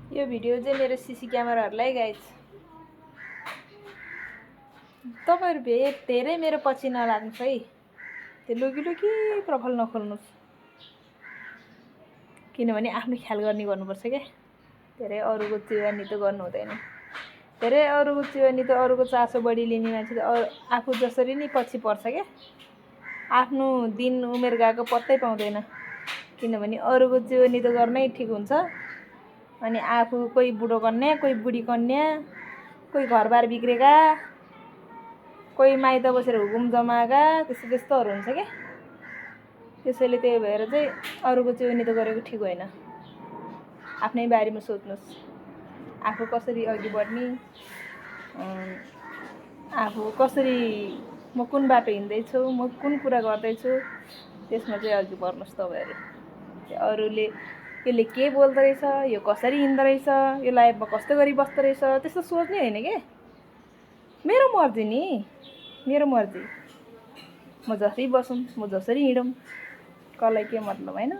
यो भिडियो चाहिँ मेरो सिसी क्यामेराहरूलाई गाइज तपाईँहरू धेरै मेरो पछि नलाग्नुहोस् है। त्यो लुकी प्रोफाइल नखोल्नुहोस्, किनभने आफ्नो ख्याल गर्नुपर्छ क्या। धेरै अरूको चिवानी त गर्नु हुँदैन। धेरै अरूको चिवानी त अरूको चासो बढी लिने मान्छे त आफू जसरी नै पछि पर्छ क्या। आफ्नो दिन उमेर गएको पत्तै पाउँदैन, किनभने अरूको चिवानी त गर्नै ठिक हुन्छ। अनि आफू कोही बुढो कन्या, कोही बुढी कन्या, कोही घरबार बिग्रेका, कोही माइत बसेर हुकुम जमाएका, त्यस्तोहरू हुन्छ क्या। त्यसैले त्यही भएर चाहिँ अरूको चिवानी त गरेको ठिक होइन। आफ्नै बारेमा सोच्नुहोस्, आफू कसरी अघि बढ्ने, आफू कसरी, म कुन बाटो हिँड्दैछु, म कुन कुरा गर्दैछु, त्यसमा चाहिँ अघि बढ्नुहोस् तपाईँहरू। अरूले यसले के बोल्दो रहेछ, यो कसरी हिँड्दो रहेछ, यो लाइफमा कस्तो गरी बस्दो रहेछ, त्यस्तो सोच्ने होइन के। मेरो मर्जी नि, मेरो मर्जी, म जसरी बसौँ, म जसरी हिँडौँ, कसलाई के मतलब होइन।